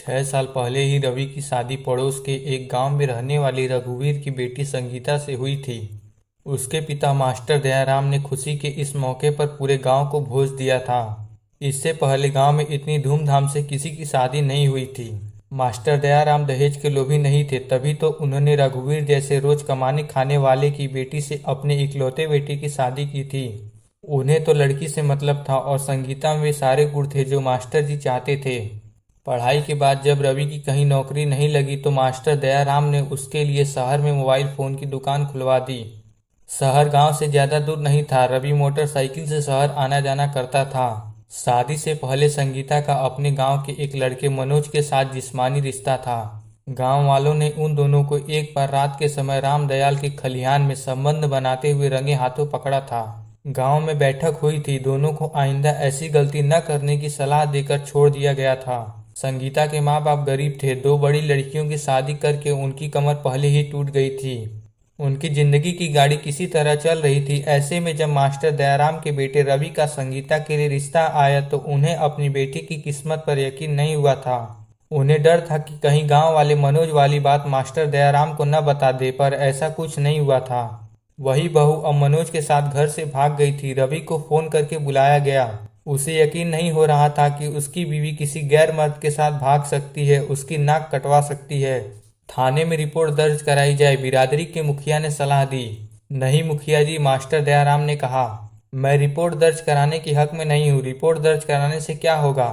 6 साल पहले ही रवि की शादी पड़ोस के एक गांव में रहने वाली रघुवीर की बेटी संगीता से हुई थी। उसके पिता मास्टर दयाराम ने खुशी के इस मौके पर पूरे गांव को भोज दिया था। इससे पहले गांव में इतनी धूमधाम से किसी की शादी नहीं हुई थी। मास्टर दयाराम दहेज के लोभी नहीं थे, तभी तो उन्होंने रघुवीर जैसे रोज कमाने खाने वाले की बेटी से अपने इकलौते बेटे की शादी की थी। उन्हें तो लड़की से मतलब था और संगीता में वे सारे गुण थे जो मास्टर जी चाहते थे। पढ़ाई के बाद जब रवि की कहीं नौकरी नहीं लगी तो मास्टर दयाराम ने उसके लिए शहर में मोबाइल फोन की दुकान खुलवा दी। शहर गांव से ज्यादा दूर नहीं था। रवि मोटरसाइकिल से शहर आना जाना करता था। शादी से पहले संगीता का अपने गांव के एक लड़के मनोज के साथ जिस्मानी रिश्ता था। गांव वालों ने उन दोनों को एक बार रात के समय रामदयाल के खलिहान में संबंध बनाते हुए रंगे हाथों पकड़ा था। गांव में बैठक हुई थी। दोनों को आइंदा ऐसी गलती न करने की सलाह देकर छोड़ दिया गया था। संगीता के माँ बाप गरीब थे। 2 बड़ी लड़कियों की शादी करके उनकी कमर पहले ही टूट गई थी। उनकी जिंदगी की गाड़ी किसी तरह चल रही थी। ऐसे में जब मास्टर दयाराम के बेटे रवि का संगीता के लिए रिश्ता आया तो उन्हें अपनी बेटी की किस्मत पर यकीन नहीं हुआ था। उन्हें डर था कि कहीं गांव वाले मनोज वाली बात मास्टर दयाराम को न बता दे, पर ऐसा कुछ नहीं हुआ था। वही बहू अब मनोज के साथ घर से भाग गई थी। रवि को फोन करके बुलाया गया। उसे यकीन नहीं हो रहा था कि उसकी बीवी किसी गैर मर्द के साथ भाग सकती है, उसकी नाक कटवा सकती है। थाने में रिपोर्ट दर्ज कराई जाए, बिरादरी के मुखिया ने सलाह दी। नहीं मुखिया जी, मास्टर दयाराम ने कहा, मैं रिपोर्ट दर्ज कराने के हक में नहीं हूँ। रिपोर्ट दर्ज कराने से क्या होगा?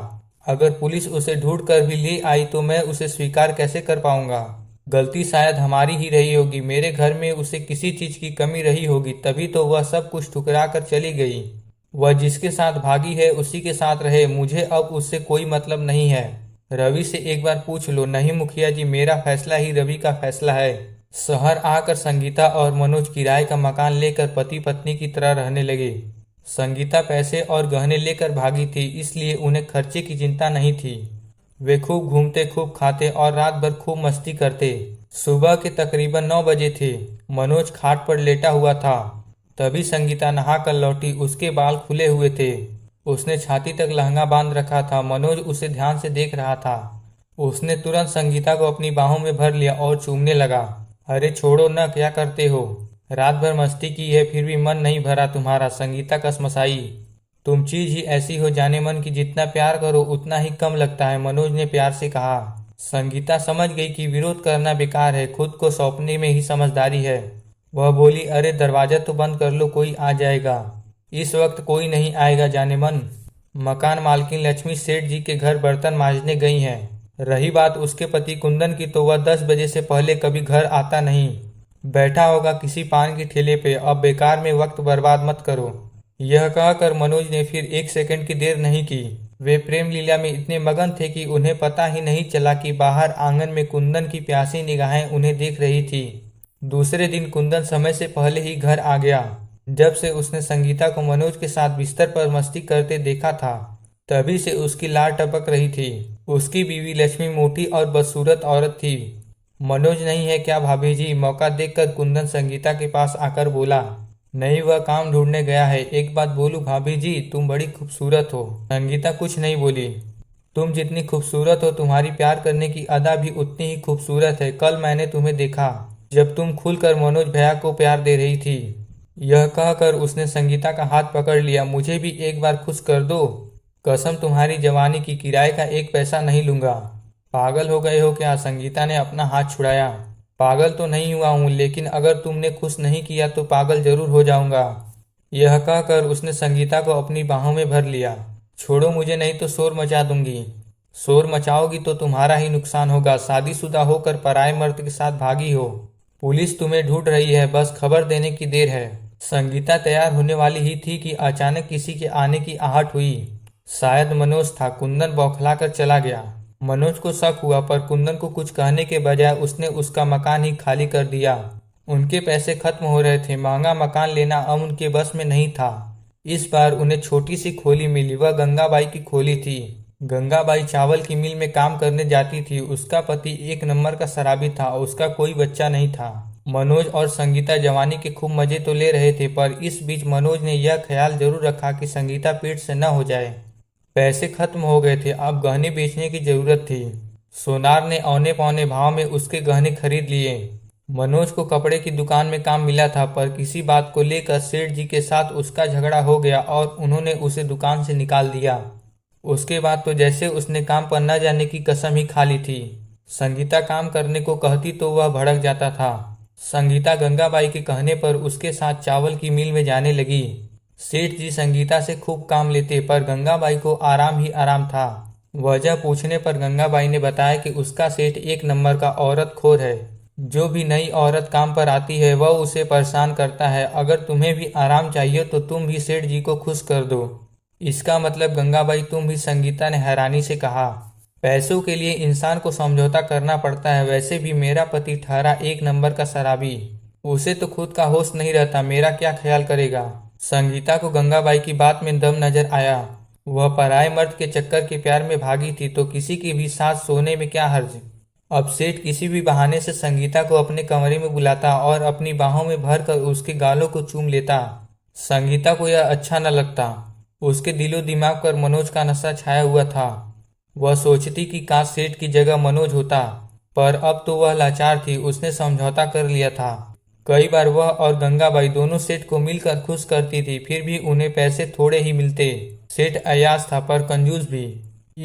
अगर पुलिस उसे ढूंढ कर भी ले आई तो मैं उसे स्वीकार कैसे कर पाऊंगा? गलती शायद हमारी ही रही होगी। मेरे घर में उसे किसी चीज की कमी रही होगी, तभी तो वह सब कुछ ठुकरा कर चली गई। वह जिसके साथ भागी है उसी के साथ रहे। मुझे अब उससे कोई मतलब नहीं है। रवि से एक बार पूछ लो। नहीं मुखिया जी, मेरा फैसला ही रवि का फैसला है। शहर आकर संगीता और मनोज किराए का मकान लेकर पति पत्नी की तरह रहने लगे। संगीता पैसे और गहने लेकर भागी थी, इसलिए उन्हें खर्चे की चिंता नहीं थी। वे खूब घूमते, खूब खाते और रात भर खूब मस्ती करते। सुबह के तकरीबन 9 बजे थे। मनोज खाट पर लेटा हुआ था। तभी संगीता नहा कर लौटी। उसके बाल खुले हुए थे। उसने छाती तक लहंगा बांध रखा था। मनोज उसे ध्यान से देख रहा था। उसने तुरंत संगीता को अपनी बाहों में भर लिया और चूमने लगा। अरे छोड़ो न, क्या करते हो? रात भर मस्ती की है फिर भी मन नहीं भरा तुम्हारा? संगीता कसमसाई। तुम चीज ही ऐसी हो जाने मन की जितना प्यार करो उतना ही कम लगता है, मनोज ने प्यार से कहा। संगीता समझ गई कि विरोध करना बेकार है, खुद को सौंपने में ही समझदारी है। वह बोली, अरे दरवाजा तो बंद कर लो, कोई आ जाएगा। इस वक्त कोई नहीं आएगा जाने मन। मकान मालकिन लक्ष्मी सेठ जी के घर बर्तन मांजने गई हैं। रही बात उसके पति कुंदन की तो वह 10 बजे से पहले कभी घर आता नहीं। बैठा होगा किसी पान के ठेले पे। अब बेकार में वक्त बर्बाद मत करो। यह कहकर मनोज ने फिर 1 सेकंड की देर नहीं की। वे प्रेम लीला में इतने मगन थे कि उन्हें पता ही नहीं चला कि बाहर आंगन में कुंदन की प्यासी निगाहें उन्हें देख रही थी। दूसरे दिन कुंदन समय से पहले ही घर आ गया। जब से उसने संगीता को मनोज के साथ बिस्तर पर मस्ती करते देखा था, तभी से उसकी लार टपक रही थी। उसकी बीवी लक्ष्मी मोटी और बदसूरत औरत थी। मनोज नहीं है क्या भाभी जी? मौका देखकर कुंदन संगीता के पास आकर बोला। नहीं, वह काम ढूंढने गया है। एक बात बोलूं भाभी जी, तुम बड़ी खूबसूरत हो। संगीता कुछ नहीं बोली। तुम जितनी खूबसूरत हो, तुम्हारी प्यार करने की अदा भी उतनी ही खूबसूरत है। कल मैंने तुम्हें देखा जब तुम खुलकर मनोज भैया को प्यार दे रही थी। यह कहकर उसने संगीता का हाथ पकड़ लिया। मुझे भी एक बार खुश कर दो। कसम तुम्हारी जवानी की, किराए का 1 पैसा नहीं लूंगा। पागल हो गए हो क्या? संगीता ने अपना हाथ छुड़ाया। पागल तो नहीं हुआ हूँ, लेकिन अगर तुमने खुश नहीं किया तो पागल जरूर हो जाऊंगा। यह कहकर उसने संगीता को अपनी बाहों में भर लिया। छोड़ो मुझे, नहीं तो शोर मचा दूंगी। शोर मचाओगी तो तुम्हारा ही नुकसान होगा। शादीशुदा होकर पराये मर्द के साथ भागी हो। पुलिस तुम्हें ढूंढ रही है, बस खबर देने की देर है। संगीता तैयार होने वाली ही थी कि अचानक किसी के आने की आहट हुई। शायद मनोज था। कुंदन बौखला कर चला गया। मनोज को शक हुआ, पर कुंदन को कुछ कहने के बजाय उसने उसका मकान ही खाली कर दिया। उनके पैसे खत्म हो रहे थे। महंगा मकान लेना अब उनके बस में नहीं था। इस बार उन्हें छोटी सी खोली मिली। वह गंगाबाई की खोली थी। गंगाबाई चावल की मिल में काम करने जाती थी। उसका पति 1 नंबर का शराबी था। उसका कोई बच्चा नहीं था। मनोज और संगीता जवानी के खूब मजे तो ले रहे थे, पर इस बीच मनोज ने यह ख्याल जरूर रखा कि संगीता पेट से न हो जाए। पैसे खत्म हो गए थे, अब गहने बेचने की जरूरत थी। सोनार ने औने पौने भाव में उसके गहने खरीद लिए। मनोज को कपड़े की दुकान में काम मिला था, पर किसी बात को लेकर सेठ जी के साथ उसका झगड़ा हो गया और उन्होंने उसे दुकान से निकाल दिया। उसके बाद तो जैसे उसने काम पर न जाने की कसम ही खा ली थी। संगीता काम करने को कहती तो वह भड़क जाता था। संगीता गंगाबाई के कहने पर उसके साथ चावल की मिल में जाने लगी। सेठ जी संगीता से खूब काम लेते, पर गंगाबाई को आराम ही आराम था। वजह पूछने पर गंगाबाई ने बताया कि उसका सेठ एक नंबर का औरत खोर है। जो भी नई औरत काम पर आती है वह उसे परेशान करता है। अगर तुम्हें भी आराम चाहिए तो तुम भी सेठ जी को खुश कर दो। इसका मतलब गंगाबाई तुम भी? संगीता ने हैरानी से कहा। पैसों के लिए इंसान को समझौता करना पड़ता है। वैसे भी मेरा पति ठहरा एक नंबर का शराबी, उसे तो खुद का होश नहीं रहता, मेरा क्या ख्याल करेगा। संगीता को गंगाबाई की बात में दम नजर आया। वह पराये मर्द के चक्कर के प्यार में भागी थी तो किसी की भी साथ सोने में क्या हर्ज। अब सेठ किसी भी बहाने से संगीता को अपने कमरे में बुलाता और अपनी बाहों में भरकर उसके गालों को चूम लेता। संगीता को यह अच्छा न लगता। उसके दिलो दिमाग पर मनोज का नशा छाया हुआ था। वह सोचती कि काश सेठ की जगह मनोज होता, पर अब तो वह लाचार थी। उसने समझौता कर लिया था। कई बार वह और गंगाबाई दोनों सेठ को मिलकर खुश करती थी, फिर भी उन्हें पैसे थोड़े ही मिलते। सेठ अय्याश था पर कंजूस भी।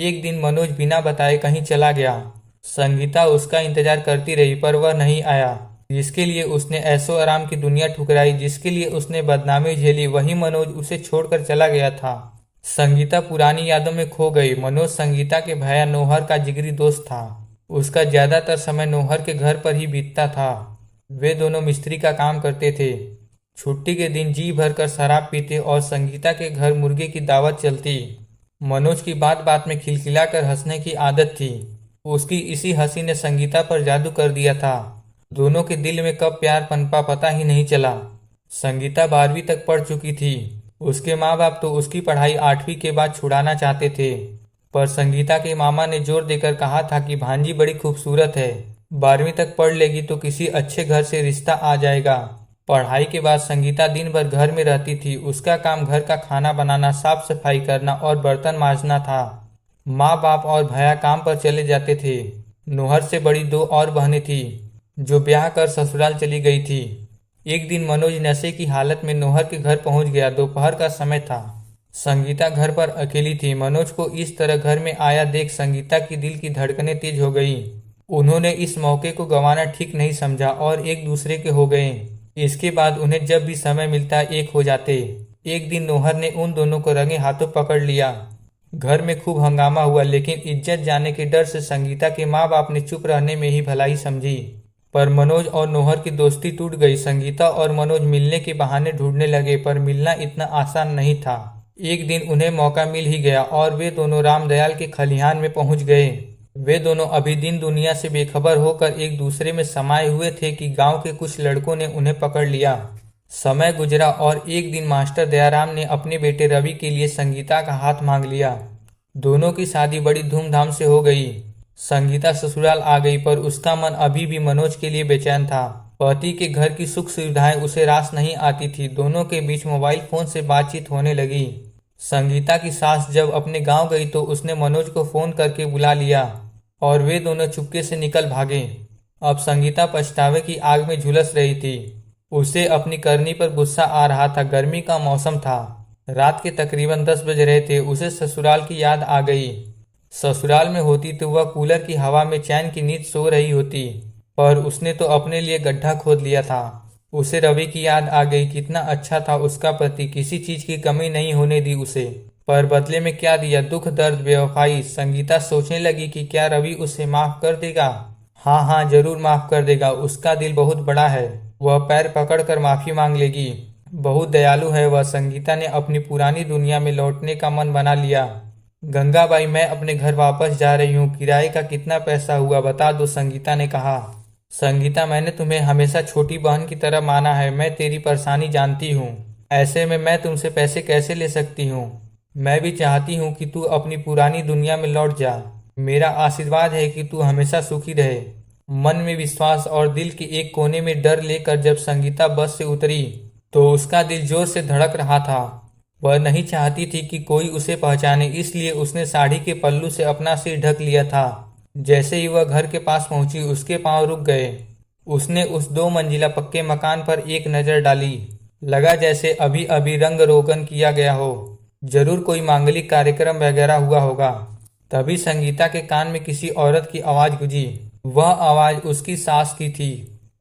एक दिन मनोज बिना बताए कहीं चला गया। संगीता उसका इंतजार करती रही पर वह नहीं आया। जिसके लिए उसने ऐशो आराम की दुनिया ठुकराई, जिसके लिए उसने बदनामी झेली, वही मनोज उसे छोड़कर चला गया था। संगीता पुरानी यादों में खो गई। मनोज संगीता के भैया नौहर का जिगरी दोस्त था। उसका ज्यादातर समय नौहर के घर पर ही बीतता था। वे दोनों मिस्त्री का काम करते थे। छुट्टी के दिन जी भरकर शराब पीते और संगीता के घर मुर्गे की दावत चलती। मनोज की बात बात में खिलखिलाकर हंसने की आदत थी। उसकी इसी हंसी ने संगीता पर जादू कर दिया था। दोनों के दिल में कब प्यार पनपा पता ही नहीं चला। संगीता 12वीं तक पढ़ चुकी थी। उसके माँ बाप तो उसकी पढ़ाई 8वीं के बाद छुड़ाना चाहते थे, पर संगीता के मामा ने जोर देकर कहा था कि भांजी बड़ी खूबसूरत है, 12वीं तक पढ़ लेगी तो किसी अच्छे घर से रिश्ता आ जाएगा। पढ़ाई के बाद संगीता दिन भर घर में रहती थी। उसका काम घर का खाना बनाना, साफ सफाई करना और बर्तन मांजना था। माँ बाप और भैया काम पर चले जाते थे। नौहर से बड़ी 2 और बहनें थी जो ब्याह कर ससुराल चली गई थी। एक दिन मनोज नशे की हालत में नौहर के घर पहुंच गया। दोपहर का समय था। संगीता घर पर अकेली थी। मनोज को इस तरह घर में आया देख संगीता की दिल की धड़कनें तेज हो गई। उन्होंने इस मौके को गंवाना ठीक नहीं समझा और एक दूसरे के हो गए। इसके बाद उन्हें जब भी समय मिलता एक हो जाते। एक दिन नौहर ने उन दोनों को रंगे हाथों पकड़ लिया। घर में खूब हंगामा हुआ, लेकिन इज्जत जाने के डर से संगीता के माँ बाप ने चुप रहने में ही भलाई समझी। पर मनोज और नौहर की दोस्ती टूट गई। संगीता और मनोज मिलने के बहाने ढूंढने लगे, पर मिलना इतना आसान नहीं था। एक दिन उन्हें मौका मिल ही गया और वे दोनों रामदयाल के खलिहान में पहुंच गए। वे दोनों अभी दिन दुनिया से बेखबर होकर एक दूसरे में समाये हुए थे कि गांव के कुछ लड़कों ने उन्हें पकड़ लिया। समय गुजरा और एक दिन मास्टर दयाराम ने अपने बेटे रवि के लिए संगीता का हाथ मांग लिया। दोनों की शादी बड़ी धूमधाम से हो गई। संगीता ससुराल आ गई, पर उसका मन अभी भी मनोज के लिए बेचैन था। पति के घर की सुख सुविधाएं उसे रास नहीं आती थी। दोनों के बीच मोबाइल फोन से बातचीत होने लगी। संगीता की सास जब अपने गांव गई तो उसने मनोज को फोन करके बुला लिया और वे दोनों चुपके से निकल भागे। अब संगीता पछतावे की आग में झुलस रही थी। उसे अपनी करनी पर गुस्सा आ रहा था। गर्मी का मौसम था। रात के तकरीबन 10 बज रहे थे। उसे ससुराल की याद आ गई। ससुराल में होती तो वह कूलर की हवा में चैन की नींद सो रही होती, पर उसने तो अपने लिए गड्ढा खोद लिया था। उसे रवि की याद आ गई। कितना अच्छा था उसका पति, किसी चीज की कमी नहीं होने दी उसे, पर बदले में क्या दिया? दुख, दर्द, बेवफाई। संगीता सोचने लगी कि क्या रवि उसे माफ कर देगा? हाँ हाँ, जरूर माफ कर देगा। उसका दिल बहुत बड़ा है। वह पैर पकड़कर माफी मांग लेगी। बहुत दयालु है वह। संगीता ने अपनी पुरानी दुनिया में लौटने का मन बना लिया। गंगाबाई, मैं अपने घर वापस जा रही हूँ। किराए का कितना पैसा हुआ बता दो, संगीता ने कहा। संगीता, मैंने तुम्हें हमेशा छोटी बहन की तरह माना है। मैं तेरी परेशानी जानती हूँ। ऐसे में मैं तुमसे पैसे कैसे ले सकती हूँ? मैं भी चाहती हूँ कि तू अपनी पुरानी दुनिया में लौट जा। मेरा आशीर्वाद है कि तू हमेशा सुखी रहे। मन में विश्वास और दिल के एक कोने में डर लेकर जब संगीता बस से उतरी तो उसका दिल जोर से धड़क रहा था। वह नहीं चाहती थी कि कोई उसे पहचाने, इसलिए उसने साड़ी के पल्लू से अपना सिर ढक लिया था। जैसे ही वह घर के पास पहुंची उसके पांव रुक गए। उसने उस 2 मंजिला पक्के मकान पर एक नजर डाली। लगा जैसे अभी अभी रंग रोगन किया गया हो। जरूर कोई मांगलिक कार्यक्रम वगैरह हुआ होगा। तभी संगीता के कान में किसी औरत की आवाज गूंजी। वह आवाज उसकी सास की थी।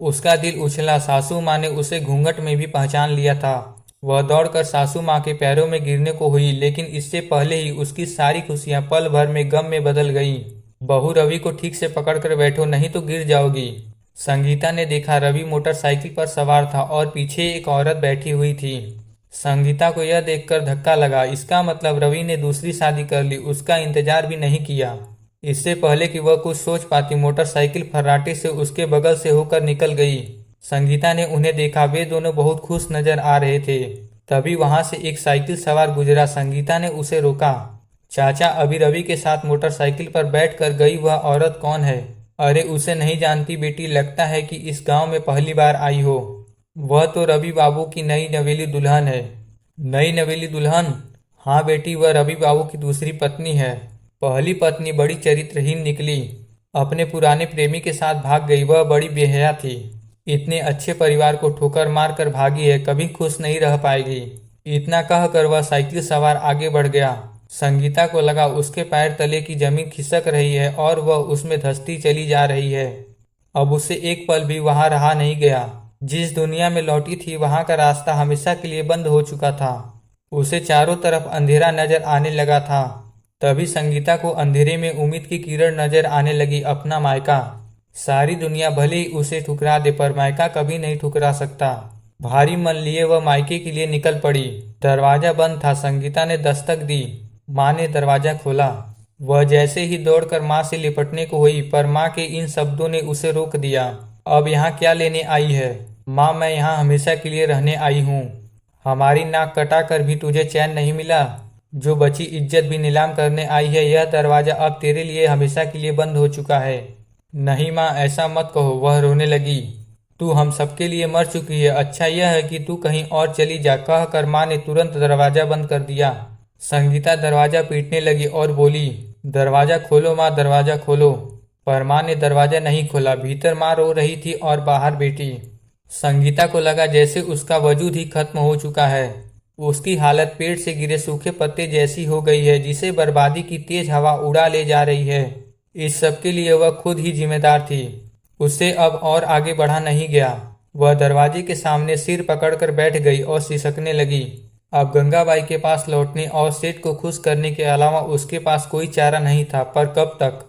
उसका दिल उछला। सासू माँ ने उसे घूंघट में भी पहचान लिया था। वह दौड़कर सासू माँ के पैरों में गिरने को हुई, लेकिन इससे पहले ही उसकी सारी खुशियां पल भर में गम में बदल गईं। बहू, रवि को ठीक से पकड़कर बैठो, नहीं तो गिर जाओगी। संगीता ने देखा रवि मोटरसाइकिल पर सवार था और पीछे एक औरत बैठी हुई थी। संगीता को यह देखकर धक्का लगा। इसका मतलब रवि ने दूसरी शादी कर ली। उसका इंतजार भी नहीं किया। इससे पहले कि वह कुछ सोच पाती, मोटरसाइकिल फर्राटे से उसके बगल से होकर निकल गई। संगीता ने उन्हें देखा। वे दोनों बहुत खुश नजर आ रहे थे। तभी वहां से एक साइकिल सवार गुजरा। संगीता ने उसे रोका। चाचा, अभी रवि के साथ मोटरसाइकिल पर बैठकर गई वह औरत कौन है? अरे, उसे नहीं जानती बेटी। लगता है कि इस गांव में पहली बार आई हो। वह तो रवि बाबू की नई नवेली दुल्हन है। नई नवेली दुल्हन? हाँ बेटी, वह रवि बाबू की दूसरी पत्नी है। पहली पत्नी बड़ी चरित्रहीन निकली। अपने पुराने प्रेमी के साथ भाग गई। वह बड़ी बेहया थी। इतने अच्छे परिवार को ठोकर मार कर भागी है, कभी खुश नहीं रह पाएगी। इतना कहकर वह साइकिल सवार आगे बढ़ गया। संगीता को लगा उसके पैर तले की जमीन खिसक रही है और वह उसमें धंसती चली जा रही है। अब उसे एक पल भी वहां रहा नहीं गया। जिस दुनिया में लौटी थी वहां का रास्ता हमेशा के लिए बंद हो चुका था। उसे चारों तरफ अंधेरा नजर आने लगा था। तभी संगीता को अंधेरे में उम्मीद की किरण नजर आने लगी। अपना मायका। सारी दुनिया भले ही उसे ठुकरा दे, पर मायका कभी नहीं ठुकरा सकता। भारी मन लिए वह मायके के लिए निकल पड़ी। दरवाजा बंद था। संगीता ने दस्तक दी। माँ ने दरवाजा खोला। वह जैसे ही दौड़कर माँ से लिपटने को हुई, पर माँ के इन शब्दों ने उसे रोक दिया। अब यहाँ क्या लेने आई है? माँ, मैं यहाँ हमेशा के लिए रहने आई हूँ। हमारी नाक कटा कर भी तुझे चैन नहीं मिला? जो बची इज्जत भी नीलाम करने आई है। यह दरवाजा अब तेरे लिए हमेशा के लिए बंद हो चुका है। नहीं माँ, ऐसा मत कहो। वह रोने लगी। तू हम सबके लिए मर चुकी है। अच्छा यह है कि तू कहीं और चली जा, कहकर माँ ने तुरंत दरवाजा बंद कर दिया। संगीता दरवाजा पीटने लगी और बोली, दरवाजा खोलो माँ, दरवाजा खोलो। पर माँ ने दरवाजा नहीं खोला। भीतर माँ रो रही थी और बाहर बेटी। संगीता को लगा जैसे उसका वजूद ही खत्म हो चुका है। उसकी हालत पेड़ से गिरे सूखे पत्ते जैसी हो गई है, जिसे बर्बादी की तेज हवा उड़ा ले जा रही है। इस सब के लिए वह खुद ही जिम्मेदार थी। उससे अब और आगे बढ़ा नहीं गया। वह दरवाजे के सामने सिर पकड़कर बैठ गई और सिसकने लगी। अब गंगाबाई के पास लौटने और सेठ को खुश करने के अलावा उसके पास कोई चारा नहीं था। पर कब तक?